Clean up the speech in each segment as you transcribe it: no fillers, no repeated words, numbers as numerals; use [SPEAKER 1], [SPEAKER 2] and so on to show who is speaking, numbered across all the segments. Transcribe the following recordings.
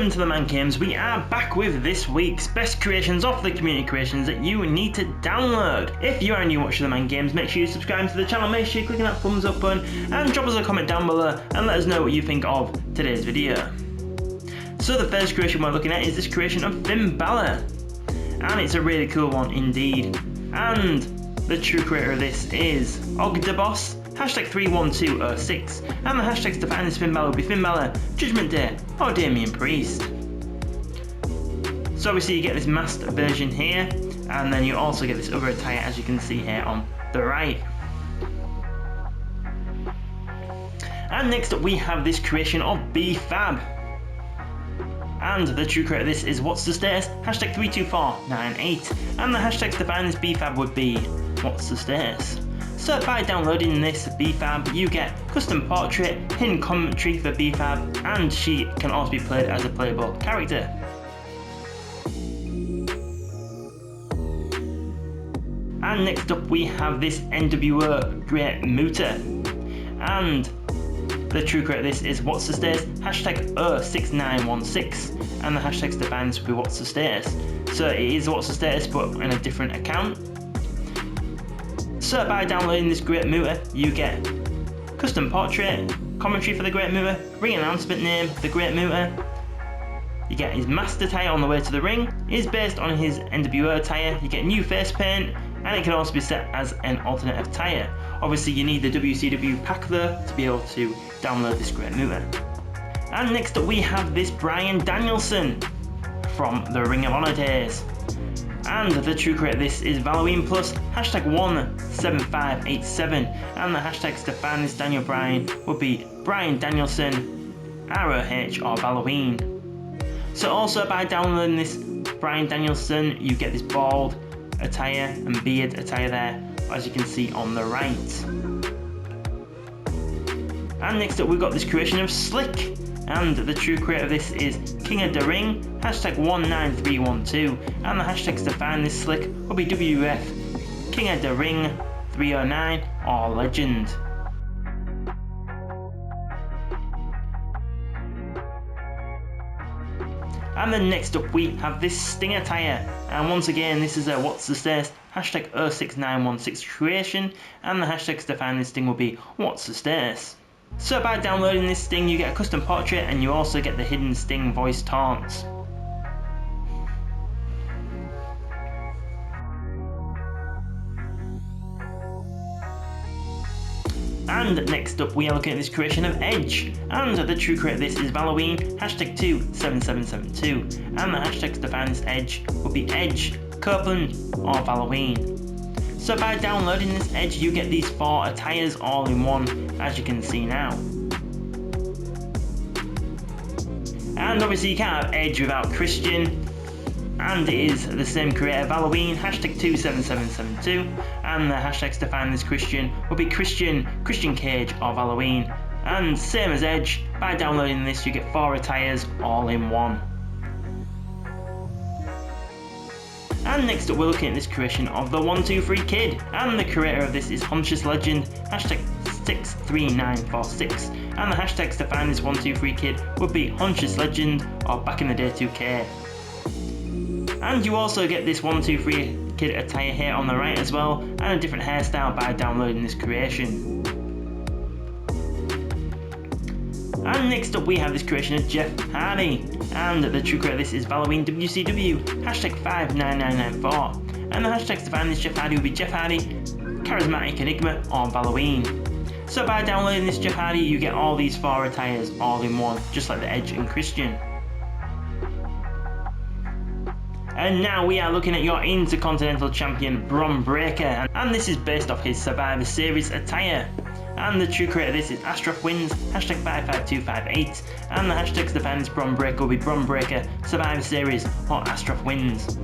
[SPEAKER 1] welcome to TheMan Games. We are back with this week's best creations of the community creations that you need to download. If you are new watching TheMan Games, make sure you subscribe to the channel, make sure you click on that thumbs up button and drop us a comment down below and let us know what you think of today's video. So the first creation we're looking at is this creation of Finn Balor, and it's a really cool one indeed. And the true creator of this is Ogdeboss, hashtag 31206, and the hashtags to find this Finn Balor will be Finn Balor, Judgment Day, or Damian Priest. So obviously you get this masked version here, and then you also get this other attire as you can see here on the right. And next up we have this creation of B-Fab. And the true creator of this is What's the Status, hashtag 32498, and the hashtags to find this B-Fab would be What's the Status. So by downloading this B-Fab, you get custom portrait, hidden commentary for B-Fab, and she can also be played as a playable character. And next up we have this NWO Great Muta, and the true creator of this is What's the Status, hashtag 06916, and the hashtags to find this will be What's the Status. So it is What's the Status but in a different account. So by downloading this Great Muta, you get custom portrait, commentary for the Great Muta, ring announcement name, the Great Muta. You get his masked attire on the way to the ring, it is based on his NWO attire, you get new face paint, and it can also be set as an alternate attire. Obviously you need the WCW pack though to be able to download this Great Muta. And next up we have this Bryan Danielson from the Ring of Honor days. And the true creator of this is Halloween Plus, hashtag 17587, and the hashtags to find this Daniel Bryan would be Bryan Danielson ROH or Halloween. So also by downloading this Bryan Danielson, you get this bald attire and beard attire there, as you can see on the right. And next up we've got this creation of Slick, and the true creator of this is King of the Ring, hashtag 19312, and the hashtags to find this Slick will be WF King of the Ring 309 or Legend. And then next up we have this Sting attire, and once again this is a What's the Status, hashtag 06916 creation, and the hashtags to find this Sting will be What's the Status. So by downloading this Sting you get a custom portrait and you also get the hidden Sting voice taunts. And next up we are looking at this creation of Edge, and the true creator of this is Halloween, hashtag 27772, and the hashtags to find this Edge will be Edge, Copeland or Halloween. So by downloading this Edge you get these 4 attires all in one, as you can see now. And obviously you can't have Edge without Christian, and it is the same creator of Halloween, hashtag 27772, and the hashtags to find this Christian will be Christian Cage or Halloween. And same as Edge, by downloading this you get 4 attires all in one. And next up we're looking at this creation of the 123 Kid, and the creator of this is Huntress Legend, hashtag 63946, and the hashtags to find this 123 Kid would be Huntress Legend or Back in the Day 2K. And you also get this 123 Kid attire here on the right as well, and a different hairstyle by downloading this creation. And next up we have this creation of Jeff Hardy, and the true creator of this is Halloween WCW, hashtag 59994, and the hashtags to find this Jeff Hardy will be Jeff Hardy, Charismatic Enigma or Halloween. So by downloading this Jeff Hardy you get all these 4 attires all in one, just like the Edge and Christian. And now we are looking at your Intercontinental Champion Bron Breakker, and this is based off his Survivor Series attire. And the true creator of this is Astroth Wins, hashtag 55258, and the hashtags to find this Bron Breakker will be Bron Breakker, Survivor Series or Astroth Wins.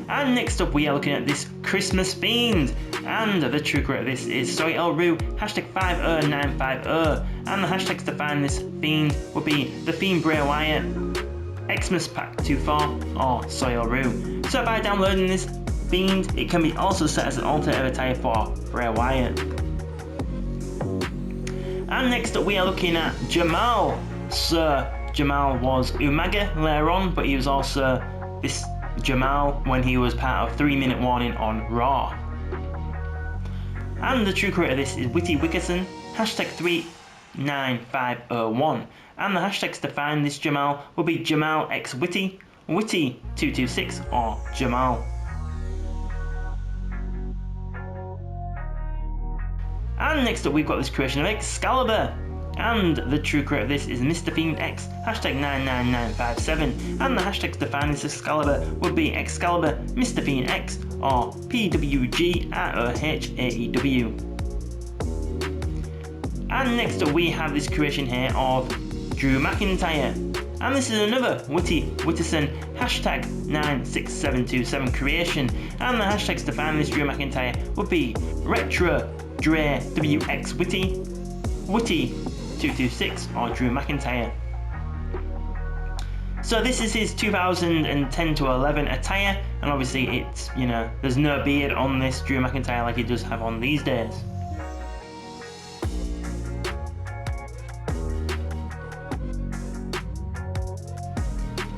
[SPEAKER 1] And next up we are looking at this Christmas Fiend, and the true creator of this is Soy El Rue, hashtag 50950, and the hashtags to find this Fiend will be The Fiend Bray Wyatt, Xmas Pack 24 or Soy El Rue. So by downloading this Fiend. It can be also set as an alternate attire for Bray Wyatt. And next up we are looking at Jamal. So Jamal was Umaga later on, but he was also this Jamal when he was part of 3 Minute Warning on Raw. And the true creator of this is Witty Wickerson, hashtag 39501. And the hashtags to find this Jamal will be Jamal x Witty, Witty226 or Jamal. And next up we've got this creation of Excalibur. And the true creator of this is Mr. Fiend X, hashtag 99957. And the hashtags to find this Excalibur would be Excalibur, Mr. Fiend X or PWGROHAEW. And next up we have this creation here of Drew McIntyre. And this is another Witty Witterson, hashtag 96727 creation. And the hashtags to find this Drew McIntyre would be Retro Dre WX Witty, Witty226 or Drew McIntyre. So this is his 2010 to 11 attire, and obviously it's, you know, there's no beard on this Drew McIntyre like he does have on these days.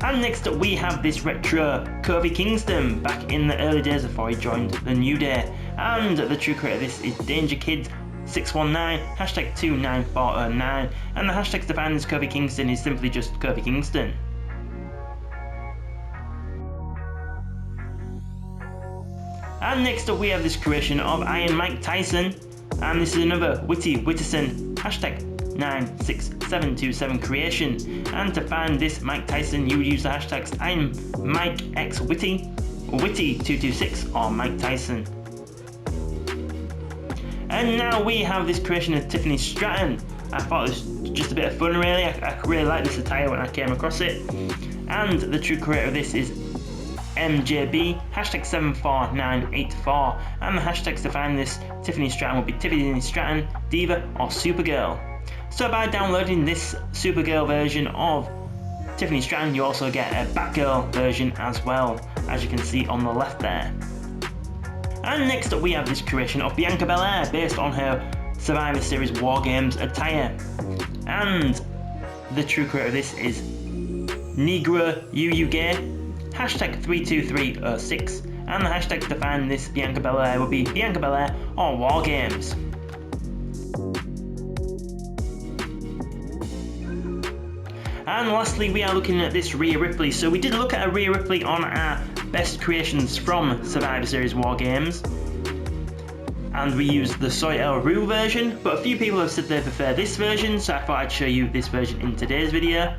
[SPEAKER 1] And next up we have this retro Kofi Kingston back in the early days before he joined the New Day. And the true creator of this is Danger Kid 619, hashtag 29409. And the hashtags to find this Kofi Kingston is simply just Kofi Kingston. And next up we have this creation of Iron Mike Tyson. And this is another Witty Witterson, hashtag 96727 creation. And to find this Mike Tyson you would use the hashtags I'm Mike X Witty, Witty226 or Mike Tyson. And now we have this creation of Tiffany Stratton. I thought it was just a bit of fun really. I really liked this attire when I came across it. And the true creator of this is MJB, hashtag 74984. And the hashtags to find this Tiffany Stratton will be Tiffany Stratton, Diva or Supergirl. So by downloading this Supergirl version of Tiffany Stratton you also get a Batgirl version as well, as you can see on the left there. And next up we have this creation of Bianca Belair based on her Survivor Series War Games attire. And the true creator of this is Negro UUGay, hashtag 32306. And the hashtag to find this Bianca Belair will be Bianca Belair or War Games. And lastly we are looking at this Rhea Ripley. So we did look at a Rhea Ripley on our best creations from Survivor Series War Games, and we used the Soy El Rue version, but a few people have said they prefer this version, so I thought I'd show you this version in today's video.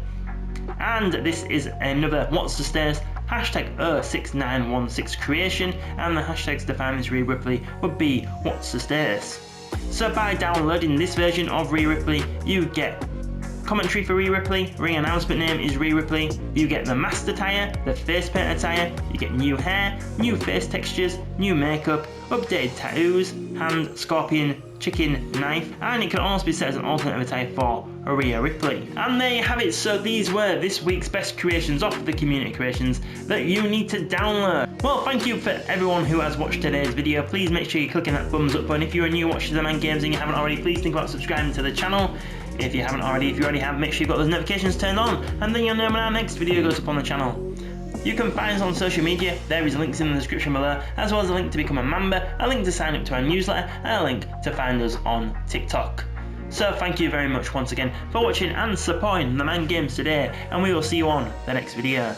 [SPEAKER 1] And this is another What's the Status, hashtag 06916 creation, and the hashtags to find this Rhea Ripley would be What's the Status. So by downloading this version of Rhea Ripley you get commentary for Rhea Ripley, ring announcement name is Rhea Ripley, you get the masked attire, the face paint attire, you get new hair, new face textures, new makeup, updated tattoos, hand, scorpion, chicken, knife, and it can also be set as an alternate attire for Rhea Ripley. And there you have it, so these were this week's best creations off the community creations that you need to download. Well, thank you for everyone who has watched today's video. Please make sure you're clicking that thumbs up button. If you're a new watcher to TheMan Games and you haven't already, please think about subscribing to the channel. If you haven't already, if you already have, make sure you've got those notifications turned on, and then you'll know when our next video goes up on the channel. You can find us on social media, there is links in the description below, as well as a link to become a member, a link to sign up to our newsletter, and a link to find us on TikTok. So thank you very much once again for watching and supporting TheMan Games today, and we will see you on the next video.